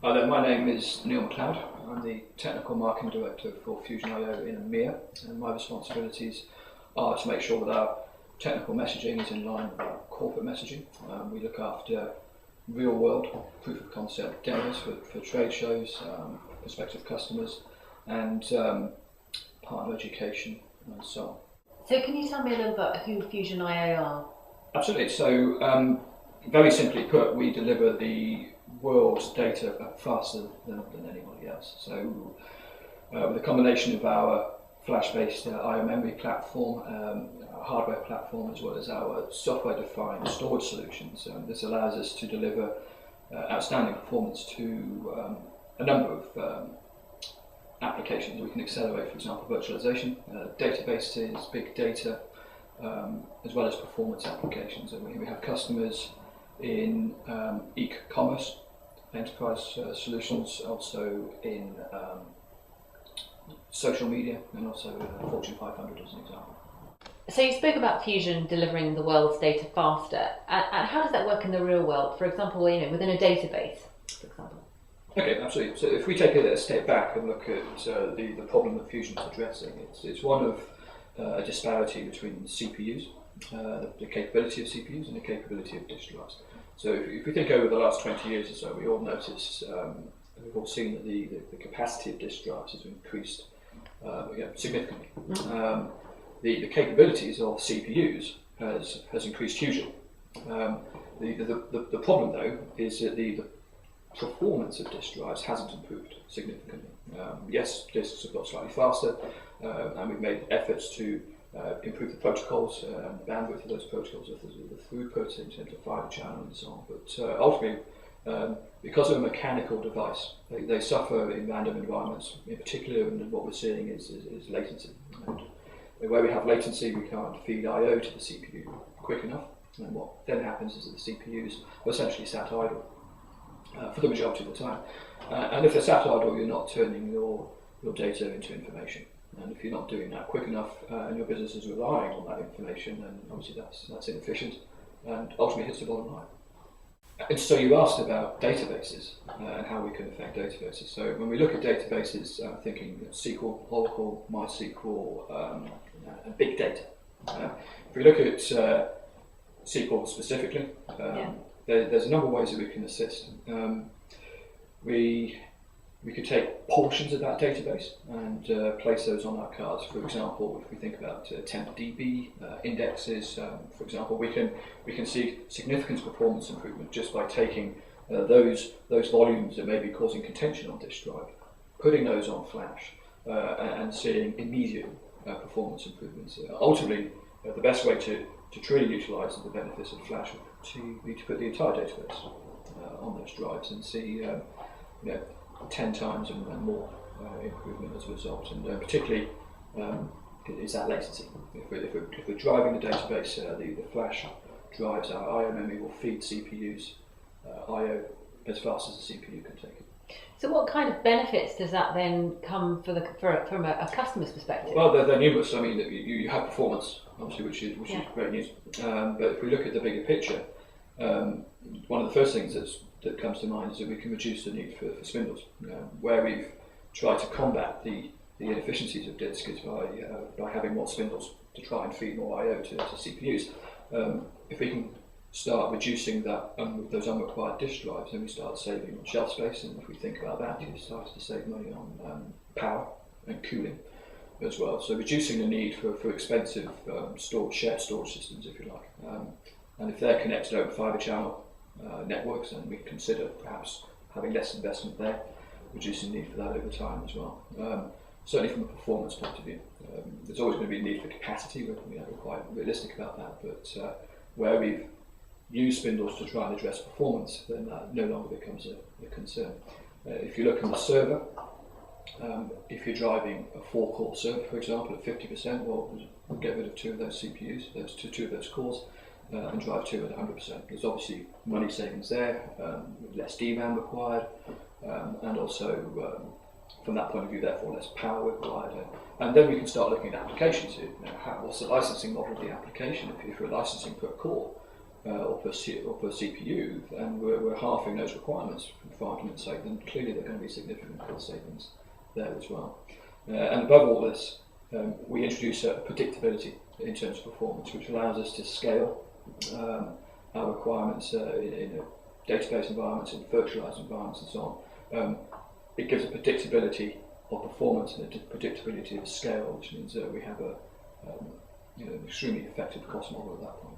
Hi there, my name is Neil McLeod. I'm the Technical Marketing Director for FusioIO in EMEA, and my responsibilities are to make sure that our technical messaging is in line with our corporate messaging. We look after real-world proof of concept demos for trade shows, prospective customers, and partner education and so on. So can you tell me a little bit who FusioIO are? Absolutely. So very simply put, we deliver the world's data faster than anybody else. So with a combination of our flash-based I/O memory platform, our hardware platform, as well as our software-defined storage solutions, this allows us to deliver outstanding performance to a number of applications. We can accelerate, for example, virtualization, databases, big data, as well as performance applications. And we have customers in e-commerce, enterprise solutions, also in social media, and also Fortune 500 as an example. So you spoke about Fusion delivering the world's data faster, and how does that work in the real world? For example, within a database, for example. Okay, absolutely. So if we take a step back and look at the problem that Fusion is addressing, it's one of a disparity between CPUs, the capability of CPUs, and the capability of disk drives. So if we think over the last 20 years or so, we all noticed, we've all seen that the capacity of disk drives has increased significantly. The capabilities of CPUs has increased hugely. The problem, though, is that the performance of disk drives hasn't improved significantly. Yes, disks have got slightly faster, and we've made efforts to improve the protocols and the bandwidth of those protocols, the throughput in terms of fiber channel and so on. But ultimately, because of a mechanical device, they suffer in random environments. In particular, and what we're seeing is latency. And where we have latency, we can't feed I/O to the CPU quick enough. And what then happens is that the CPUs are essentially sat idle for the majority of the time. And if they're sat idle, you're not turning your data into information. And if you're not doing that quick enough, and your business is relying on that information, then obviously that's inefficient, and ultimately hits the bottom line. And so you asked about databases and how we can affect databases. So when we look at databases, thinking SQL, Oracle, MySQL, and big data. If we look at SQL specifically, there's a number of ways that we can assist. We could take portions of that database and place those on our cards. For example, if we think about TempDB indexes, for example, we can see significant performance improvement just by taking those volumes that may be causing contention on disk drive, putting those on flash, and seeing immediate performance improvements. Ultimately, the best way to truly utilise the benefits of flash would be to put the entire database on those drives and see 10 times and more improvement as a result, and particularly is that latency. If we're driving the database, the flash drives, our I/O memory will feed CPUs I/O as fast as the CPU can take it. So what kind of benefits does that then come from a customer's perspective? Well, they're numerous. I mean, you have performance, obviously, which is great news. But if we look at the bigger picture, one of the first things that comes to mind is that we can reduce the need for spindles. Where we've tried to combat the inefficiencies of disk is by having more spindles to try and feed more I/O to CPUs. If we can start reducing those unrequired disk drives, then we start saving on shelf space, and if we think about that, you start to save money on power and cooling as well. So reducing the need for expensive shared storage systems, if you like. And if they're connected over fiber channel networks, then we consider perhaps having less investment there, reducing the need for that over time as well. Certainly from a performance point of view, there's always going to be a need for capacity. We're quite realistic about that, but where we've used spindles to try and address performance, then that no longer becomes a concern. If you look on the server, if you're driving a 4-core server, for example, at 50%, well, we'll get rid of 2 of those CPUs, two of those cores, and drive 2 at 100%. There's obviously money savings there, less DRAM required, and also from that point of view, therefore, less power required. And then we can start looking at applications. What's the licensing model of the application? If you're licensing per core, or per CPU, and we're halving those requirements, for argument's sake, then clearly there are going to be significant cost savings there as well. And above all this, we introduce a predictability in terms of performance, which allows us to scale our requirements in database environments, in virtualized environments, and so on. It gives a predictability of performance and a predictability of scale, which means that we have an extremely effective cost model at that point.